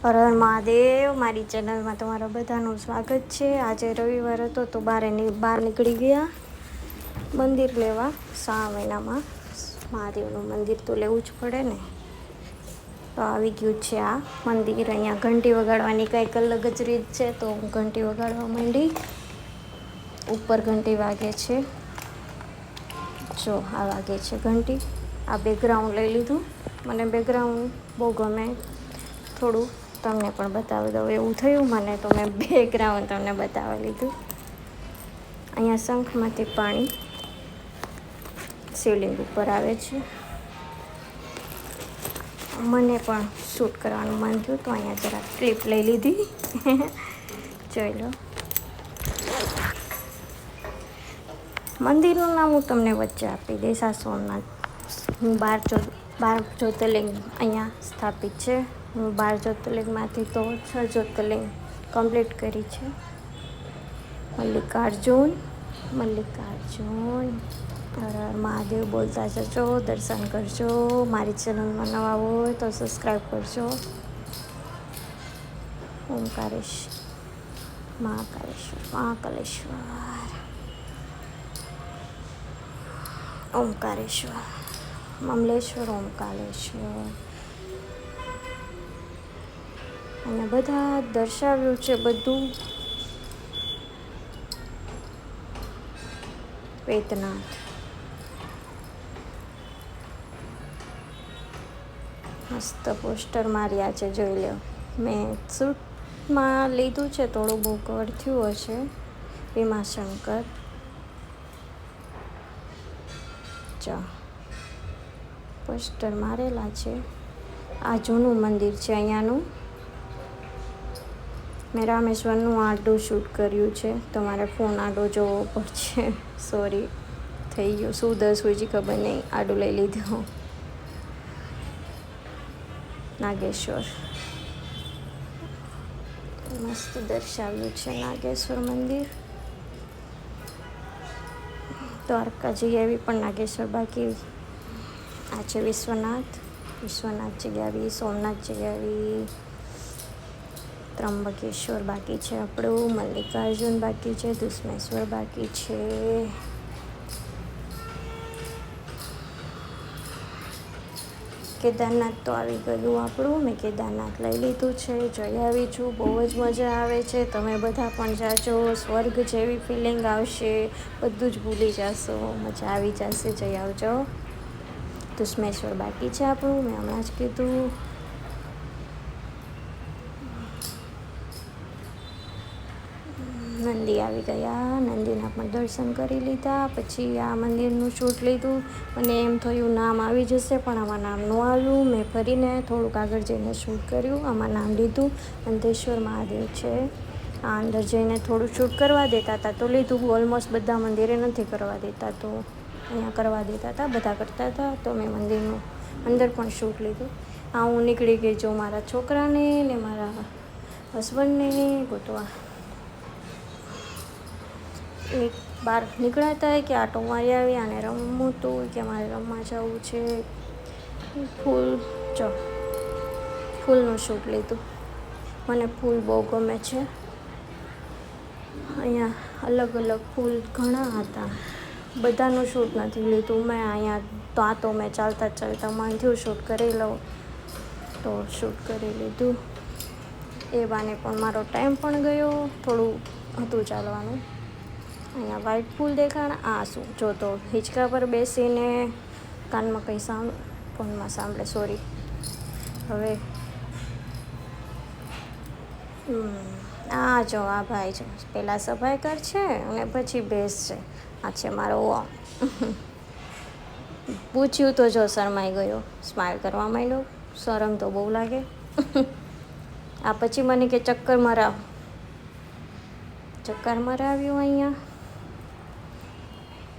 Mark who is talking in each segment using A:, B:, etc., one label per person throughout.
A: હર હર મહાદેવ, મારી ચેનલમાં તમારા બધાનું સ્વાગત છે. આજે રવિવાર હતો તો બહાર નીકળી ગયા મંદિર લેવા. શ્રાવણ મહિનામાં મહાદેવનું મંદિર તો લેવું જ પડે ને. તો આવી ગયું છે આ મંદિર. અહીંયા ઘંટી વગાડવાની કંઈક અલગ જ રીત છે, તો હું ઘંટી વગાડવા માંડી. ઉપર ઘંટી વાગે છે, જો આ વાગે છે ઘંટી. આ બેકગ્રાઉન્ડ લઈ લીધું, મને બેકગ્રાઉન્ડ બહુ ગમે. થોડું તમને પણ બતાવી દઉં એવું થયું મને, તો મેં બેકગ્રાઉન્ડ તમને બતાવી લીધું. અહીંયા શંખમાંથી પાણી શિવલિંગ ઉપર આવે છે. મને પણ શૂટ કરવાનું મન થયું તો અહીંયા જરા ક્લિપ લઈ લીધી. જોઈ લો. મંદિરનું નામ હું તમને વચ્ચે આપી દઈશ. આ સોમનાથ. હું 12 જ્યોતિર્લિંગ અહીંયા સ્થાપિત છે. હું 12 જ્યોતિર્લિંગમાંથી તો 6 જ્યોતિર્લિંગ કમ્પ્લીટ કરી છે. મલ્લિકાર્જુન હર હર મહાદેવ બોલતા જજો, દર્શન કરજો. મારી ચેનલમાં નવા હોય તો સબસ્ક્રાઈબ કરજો. ઓમકારેશ ઓમકારેશ્વર, મમલેશ્વર, ઓમકારેશ્વર. અને બધા દર્શાવ્યું છે બધું. વેદનાથ, મસ્ત પોસ્ટર માર્યા છે, જોઈ લો. મેં શૂટમાં લીધું છે, થોડું બહુ કવર થયું હશે. ભીમાશંકર પોસ્ટર મારેલા છે. આ જૂનું મંદિર છે અહીંયાનું. મેં રામેશ્વરનું આડું શૂટ કર્યું છે. તમારે ફોન આડો જોવો પડશે. સોરી, થઈ ગયું. શું 10 હોય છે ખબર નહીં, આડું લઈ લીધું. નાગેશ્વર મસ્ત દર્શાવ્યું છે નાગેશ્વર મંદિર. દ્વારકા જઈ આવી પણ નાગેશ્વર બાકી. આ છે વિશ્વનાથ જઈ આવી. સોમનાથ જઈ આવી. ત્રંબકેશ્વર બાકી છે આપણું. મલ્લિકાર્જુન બાકી છે. દુશ્મેશ્વર બાકી છે. કેદારનાથ તો આવી ગયું આપણું. મેં કેદારનાથ લઈ લીધું છે, જઈ આવી છું. બહુ જ મજા આવે છે. તમે બધા પણ જાજો. સ્વર્ગ જેવી ફિલિંગ આવશે. બધું જ ભૂલી જશો, મજા આવી જશે. જઈ આવજો. દુશ્મેશ્વર બાકી છે આપણું, મેં હમણાં જ કીધું. નંદી આવી ગયા. નંદીના પણ દર્શન કરી લીધા. પછી આ મંદિરનું શૂટ લીધું. મને એમ થયું નામ આવી જશે, પણ આમાં નામ ન આવ્યું. મેં ફરીને થોડુંક આગળ જઈને શૂટ કર્યું. આમાં નામ લીધું. અંધેશ્વર મહાદેવ છે. આ અંદર જઈને થોડું શૂટ કરવા દેતા હતા તો લીધું. ઓલમોસ્ટ બધા મંદિરે નથી કરવા દેતા, તો અહીંયા કરવા દેતા હતા, બધા કરતા હતા, તો મેં મંદિરનું અંદર પણ શૂટ લીધું. આ હું નીકળી ગઈ જો મારા છોકરાને ને મારા હસબન્ડને ગોતવા. એક બહાર નીકળ્યા હતા કે આટો મારી આવી, આને રમવું હતું કે મારે રમવા જવું છે. ફૂલનું શૂટ લીધું. મને ફૂલ બહુ ગમે છે. અહીંયા અલગ અલગ ફૂલ ઘણા હતા. બધાનું શૂટ નથી લીધું મેં. અહીંયા તો મેં ચાલતા મન થયું શૂટ કરી લઉં તો શૂટ કરી લીધું. એ બાને પણ મારો ટાઈમ પણ ગયો. થોડું હતું ચાલવાનું. અહીંયા વ્હાઈટ ફૂલ દેખાણ. આ શું જોતો હિંચકા પર બેસીને કાનમાં કંઈ ફોનમાં સાંભળે. સોરી. હવે આ જો આ ભાઈ જો પહેલાં સફાઈ કર છે અને પછી બેસ છે. આ છે મારો પૂછ્યું તો જો શરમાઈ ગયો. સ્માઈલ કરવા માંડ્યો. શરમ તો બહુ લાગે. આ પછી મને કે ચક્કર મરાવ્યું અહીંયા.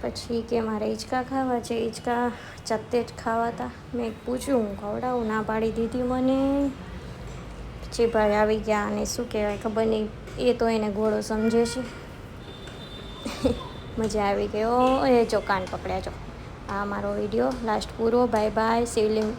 A: પછી કે મારે હિંચકા ખાવા છે. હિંચકા જાતે જ ખાવાતા. મેં પૂછ્યું હું ખવડાવું, ના પાડી દીધી મને. પછી ભાઈ આવી ગયા અને શું કહેવાય ખબર નહીં, એ તો એને ઘોડો સમજે છે. મજા આવી ગઈ. એ જો કાન પકડ્યા જો. આ મારો વિડીયો લાસ્ટ પૂરો. Bye bye. શિવલિંગ